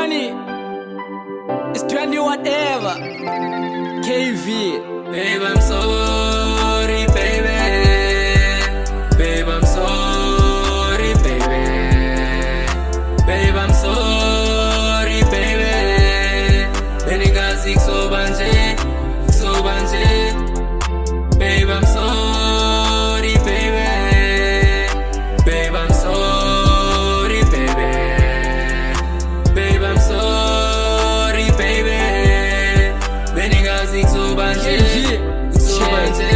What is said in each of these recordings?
20. It's 20 whatever. KV. Babe, I'm sorry, baby. Babe, I'm sorry, baby. Babe, I'm sorry, baby. Beningazi sobanje, sobanje. Babe, I'm sorry, baby. Babe, I'm sorry, baby. Babe, I'm sorry, baby. Beningazi sobanje, sobanje.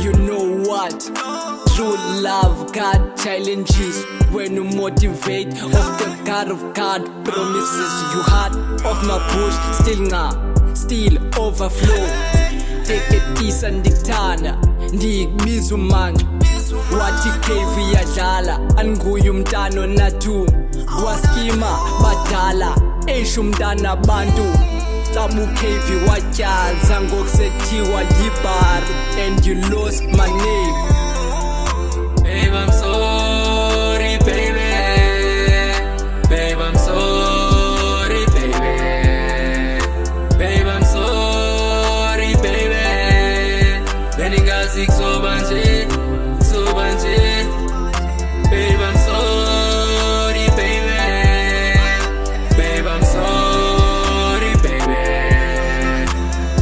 You know what? True love got challenges. When you motivate off the God of God promises you heart of my bush still overflow. Take it easy and dictana ndikubiza umanga wathi KV yadlala anguye umntana onathu waskima badala esho umntana abantu Tabu KV watyaza ngokusethiwa yibar and you lost my name. Babe, I'm sorry, baby. Babe, I'm sorry, baby. Babe, I'm sorry, baby. Beningazi sobanje, sobanje. Babe, I'm sorry, baby. Babe, I'm sorry, baby.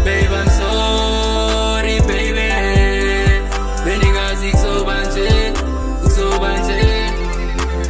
Babe, I'm sorry, baby. Beningazi sobanje, sobanje.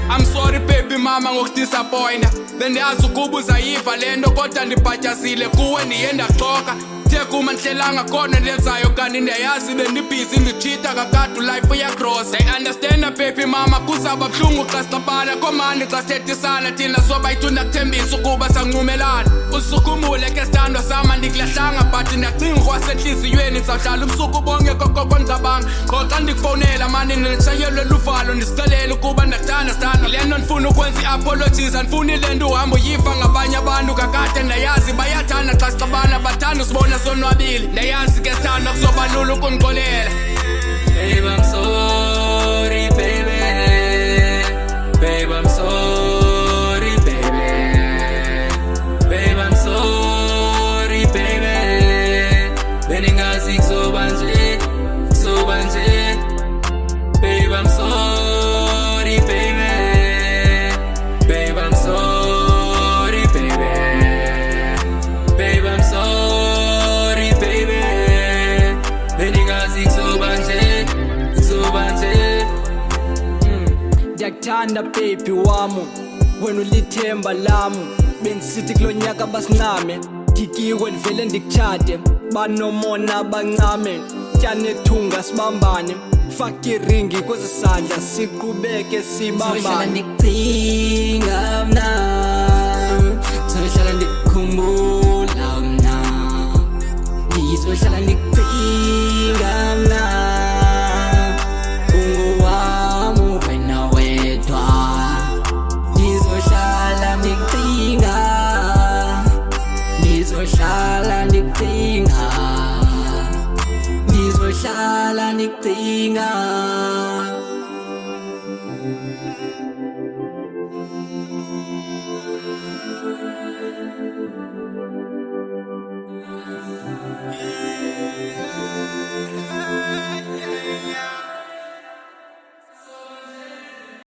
I'm sorry baby mama ngokudisappointa bendiyazi ukuba uzayiva lento kodwa ndibhatyazile kuwe ndiye ndaxoka Tekuma ndihlelanga khona ndenzayo kanti ndiyayazi bendibhizi ndichitha kakade life uyacross I understand baby mama kuzaba buhlungu xa sixabana komandi xa sithethisana thina sobayithu ndakuthembisa ukuba sancumelana usukumule ke sithandwa sama ndikulahlanga but ndiyacinga kwasentliziyweni ndizawuhlala ubusuku bonke kokoko ndicabanga ngoxa ndikufowunela mani ndishayelwe luvalo ndisixelela ukuba ndiyakuthanda sithanda le nto ndifuna ukwenza i-apologies andifuni le nto uhambe uyiva ngabanye abantu kakade ndayazi bayathanda xa sixabana bathanda usibona sonwabile ndayazi ke sithanda kuzoba lula ukundixolela. Babe, I'm sorry, baby. Babe, I'm sorry, baby. Babe, I'm sorry, baby. Beningazi sobanje, sobanje. Babe, I'm sorry, baby. Babe, I'm sorry, baby. Babe, I'm sorry, baby. Beningazi sobanje, sobanje. Ndiyakuthanda baby wami wena ulithemba lami bengisithi kulonyaka basincame ngikiwe ndivele ndikuchade banomona bancame tyanethunga sibambane faka iringi kwezisandla siqhubeke sibambane ndikucinga mna sohlala ndikukhumbula mna ndizohlala ndikucinga mna Nizohlala ndikucinga